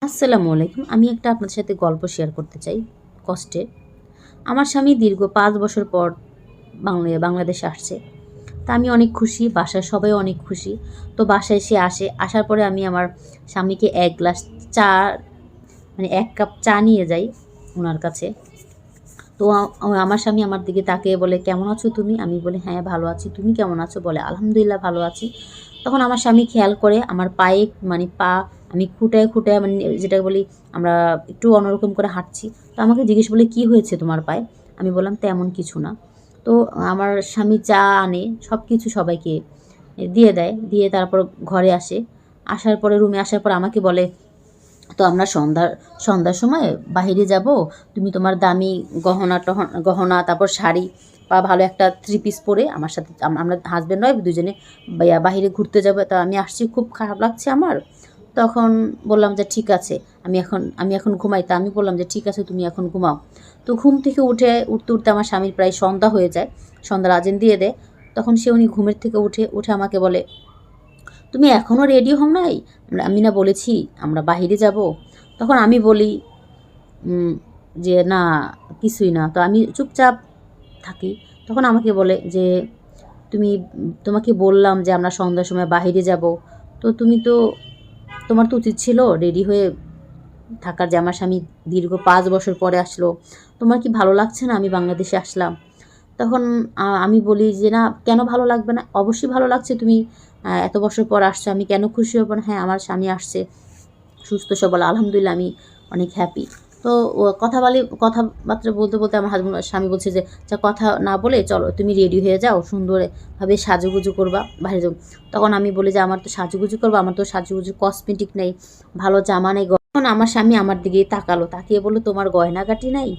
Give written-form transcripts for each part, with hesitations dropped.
আসসালামু আলাইকুম। আমি একটা আপনাদের সাথে গল্প শেয়ার করতে চাই, কষ্টের। আমার স্বামী দীর্ঘ ৫ বছর পর বাংলাদেশে আসছে। তা আমি অনেক খুশি, বাসার সবাই অনেক খুশি। তো বাসায় সে আসে। আসার পরে আমি আমার স্বামীকে ১ গ্লাস চা, মানে ১ কাপ চা নিয়ে যাই উনার কাছে। তো আমার স্বামী আমার দিকে তাকিয়ে বলে, "কেমন আছো তুমি?" আমি বলি, "হ্যাঁ, ভালো আছি। তুমি কেমন আছো?" বলে, "আলহামদুলিল্লাহ ভালো আছি।" তখন আমার স্বামী খেয়াল করে আমার পায়ে, মানে পা আমি খুঁটায়, খুঁটায়, মানে যেটাকে বলি আমরা একটু অন্যরকম করে হাঁটছি। তো আমাকে জিজ্ঞেস করলে, "কী হয়েছে তোমার পায়ে?" আমি বললাম, "তেমন কিছু না।" তো আমার স্বামী চা আনে, সব কিছু সবাইকে দিয়ে দেয়। দিয়ে তারপর ঘরে আসে। আসার পরে রুমে আসার পর আমাকে বলে, তো আমরা সন্ধ্যার সময় বাহিরে যাব, তুমি তোমার দামি গহনা, তারপর শাড়ি বা ভালো একটা 3 পিস পরে আমার সাথে আমরা হাজব্যান্ড ওয়াইফ দুজনে বাহিরে ঘুরতে যাবো। তা আমি আসছি, খুব খারাপ লাগছে আমার। তখন বললাম যে ঠিক আছে, আমি এখন ঘুমাই। তা আমি বললাম যে ঠিক আছে, তুমি এখন ঘুমাও। তো ঘুম থেকে উঠতে উঠতে আমার স্বামীর প্রায় সন্ধ্যা হয়ে যায়, সন্ধ্যার আজান দিয়ে দেয়। তখন উনি ঘুমের থেকে উঠে আমাকে বলে, তুমি এখনও রেডি হও নাই? আমি না বলেছি আমরা বাহিরে যাব? তখন আমি বলি উম যে, "না, কিছুই না।" তো আমি চুপচাপ থাকি। তখন আমাকে বলে যে, তোমাকে বললাম যে আমরা সন্ধ্যার সময় বাহিরে যাব। তো তোমার তো উচিত ছিল রেডি হয়ে থাকার, যে আমার স্বামী দীর্ঘ ৫ বছর পরে আসলো। তোমার কি ভালো লাগছে না আমি বাংলাদেশে আসলাম? তখন আমি বলি যে, "না, কেন ভালো লাগবে না? অবশ্যই ভালো লাগছে। তুমি এত বছর পর আসছো। আমি কেন খুশি হব না? হ্যাঁ, আমার স্বামী আসছে সুস্থ সবল। আলহামদুলিল্লাহ, আমি অনেক হ্যাপি।" তো কথাবার্তা বলতে, বলতে আমার স্বামী বলছে যে, "আচ্ছা, কথা না বলে চলো, তুমি রেডি হয়ে যাও, সুন্দরভাবে সাজুগুজু করবা, বাইরে যাও।" তখন আমি বলি যে, "আমার তো সাজুগুজু করবো, আমার তো সাজুগুজু কসমেটিক নেই, ভালো জামা নেই।" তখন আমার স্বামী আমার দিকে তাকালো, তাকিয়ে বলল, "তোমার গয়নাগাটি নাই?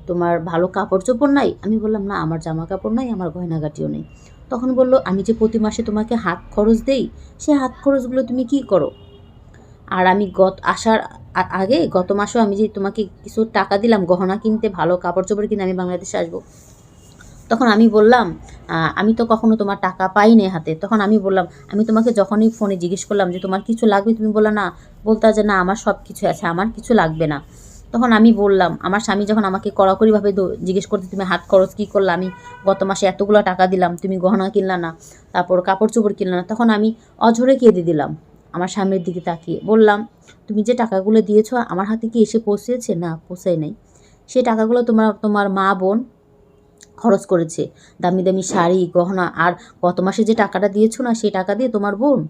তোমার ভালো কাপড়-চোপড় নাই?" আমি বললাম, "না, আমার জামা কাপড় নাই, আমার গয়নাগাটিও নেই।" তখন বলল, "আমি যে প্রতি মাসে তোমাকে হাত খরচ দেই, সেই হাত খরচগুলো তুমি কী করো? আর আমি গত মাসেও আমি যে তোমাকে কিছু টাকা দিলাম গহনা কিনতে, ভালো কাপড়-চোপড় কিনতে, আমি বাংলাদেশে আসবো।" তখন আমি বললাম, "আমি তো কখনো তোমার টাকা পাই নাই হাতে।" তখন আমি বললাম, "আমি তোমাকে যখনই ফোনে জিজ্ঞেস করলাম যে তোমার কিছু লাগবে, তুমি বললা না, বলতা যে না, আমার সব কিছু আছে, আমার কিছু লাগবে না।" তখন আমি বললাম, আমার স্বামী যখন আমাকে কড়াকড়িভাবে জিজ্ঞেস করতে, "তুমি হাত খরচ কী করলা? আমি গত মাসে এতগুলো টাকা দিলাম, তুমি গহনা কিনলা না, তারপর কাপড়-চোপড় কিনলা না।" তখন আমি অঝরে কেঁদে দিলাম। আমার স্বামীর দিকে তাকিয়ে বললাম, "তুমি যে টাকাগুলো দিয়েছো আমার হাতে কি এসে পৌঁছেছে? না, পৌঁছায় নাই। সেই টাকাগুলো তোমার মা বোন খরচ করেছে, দামি দামি শাড়ি, গহনা। আর গত মাসে যে টাকাটা দিয়েছো না, সেই টাকা দিয়ে তোমার বোন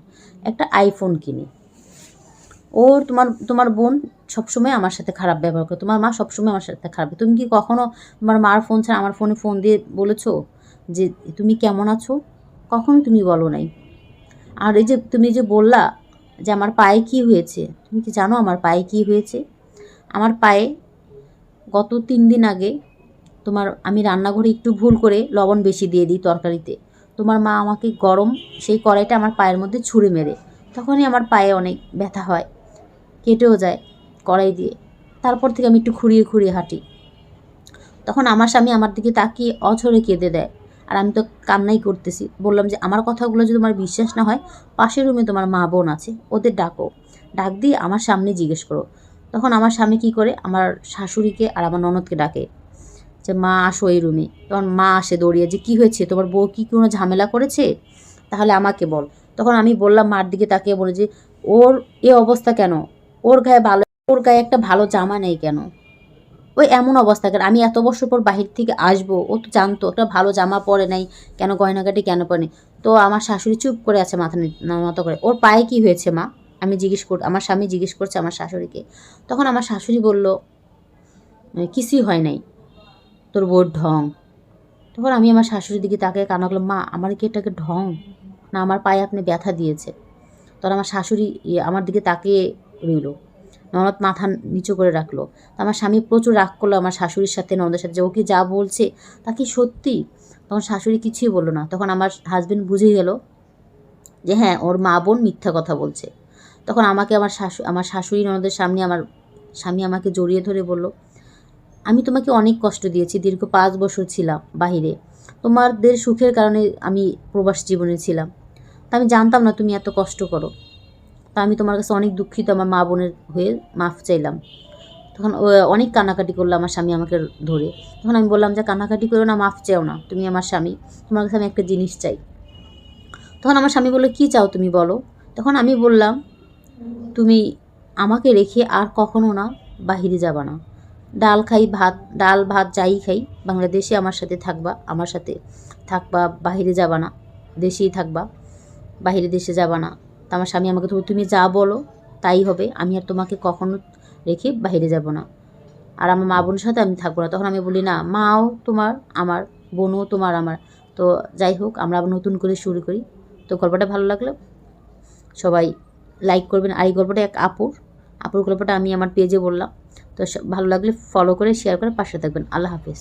একটা আইফোন কিনে। তোমার বোন সবসময় আমার সাথে খারাপ ব্যবহার করে, তোমার মা সবসময় আমার সাথে খারাপ। তুমি কি কখনো তোমার মার ফোন ছাড়া আমার ফোনে ফোন দিয়ে বলেছো যে তুমি কেমন আছো? কখনো তুমি বলো নাই। আর এই যে তুমি যে বললা যে আমার পায়ে কী হয়েছে, তুমি কি জানো আমার পায়ে কী হয়েছে? আমার পায়ে গত ৩ দিন আগে আমি রান্নাঘরে একটু ভুল করে লবণ বেশি দিয়ে দিই তরকারিতে। তোমার মা আমাকে গরম সেই কড়াইটা আমার পায়ের মধ্যে ছুঁড়ে মেরে, তখনই আমার পায়ে অনেক ব্যথা হয়, কেটেও যায় কড়াই দিয়ে। তারপর থেকে আমি একটু খুঁড়িয়ে খুঁড়িয়ে হাঁটি। তখন আমার স্বামী আমার দিকে তাকিয়ে অঝরে কেঁদে দেয়। আর আমি তো কান্নাই করতেছি। বললাম যে, "আমার কথাগুলো যদি তোমার বিশ্বাস না হয়, পাশের রুমে তোমার মা বোন আছে, ওদের ডাকো। ডাক দিয়ে আমার সামনে জিজ্ঞেস করো।" তখন আমার স্বামী কী করে, আমার শাশুড়িকে আর আমার ননদকে ডাকে যে, "মা, আসো এই রুমে।" তখন মা আসে দৌড়িয়ে, যে, "কী হয়েছে? তোমার বউ কি কোনো ঝামেলা করেছে? তাহলে আমাকে বল।" তখন আমি বললাম, মার দিকে তাকিয়ে বলে যে, "ওর এ অবস্থা কেন? ওর গায়ে একটা ভালো জামা নেই কেন? ওই এমন অবস্থা কেন? আমি এত বছর পর বাহির থেকে আসবো, ও তো জানতো একটা ভালো জামা পরে নাই, কেন গয়নাগাটি কেন পরে নি?" তো আমার শাশুড়ি চুপ করে আছে, মাথা নত করে। "ওর পায়ে কী হয়েছে মা?" আমার স্বামী জিজ্ঞেস করছে আমার শাশুড়িকে। তখন আমার শাশুড়ি বলল, "কিছুই হয় নাই, তোর বউর ঢং।" তখন আমি আমার শাশুড়ির দিকে তাকিয়ে কান্না করলাম, "মা, আমার কি এটাকে ঢং? না আমার পায়ে আপনি ব্যথা দিয়েছে?" তখন আমার শাশুড়ি আমার দিকে তাকিয়ে রইল। ননদ মাথা নিচু করে রাখলো। তো আমার স্বামী প্রচুর রাগ করলো আমার শাশুড়ির সাথে, ননদের সাথে, যে ও কি যা বলছে তা কি সত্যি? তখন শাশুড়ি কিছুই বলল না। তখন আমার হাজবেন্ড বুঝে গেল যে হ্যাঁ, ওর মা বোন মিথ্যা কথা বলছে। তখন আমাকে আমার শাশুড়ি ননদের সামনে আমার স্বামী আমাকে জড়িয়ে ধরে বলল, "আমি তোমাকে অনেক কষ্ট দিয়েছি, দীর্ঘ ৫ বছর ছিলাম বাহিরে। তোমাদের সুখের কারণে আমি প্রবাস জীবনে ছিলাম। তা আমি জানতাম না তুমি এত কষ্ট করো। তা আমি তোমার কাছে অনেক দুঃখিত, আমার মা বোনের হয়ে মাফ চাইলাম। তখন অনেক কান্নাকাটি করলো আমার স্বামী আমাকে ধরে। তখন আমি বললাম যে কান্নাকাটি করো না, মাফ চেও না, তুমি আমার স্বামী, তোমার কাছে আমি একটা জিনিস চাই। তখন আমার স্বামী বললো কী চাও তুমি বলো। তখন আমি বললাম তুমি আমাকে রেখে আর কখনো না বাহিরে যাবা না, ডাল ভাত যাই খাই বাংলাদেশে আমার সাথে থাকবা, আমার সাথে থাকবা, বাহিরে যাবা না, দেশেই থাকবা, বাহিরে দেশে যাবা না। তা আমার স্বামী আমাকে তুমি যা বলো তাই হবে, আমি আর তোমাকে কখনো রেখে বাহিরে যাব না, আর আমার মা বোনের সাথে আমি থাকবো না। তখন আমি বলি না, মাও তোমার আমার, বোনও তোমার আমার। তো যাই হোক, আমরা আবার নতুন করে শুরু করি। তো গল্পটা ভালো লাগলো সবাই লাইক করবেন। আর এই গল্পটা এক আপুর গল্পটা আমি আমার পেজে বললাম। তো ভালো লাগলে ফলো করে শেয়ার করে পাশে থাকবেন। আল্লাহ হাফেজ।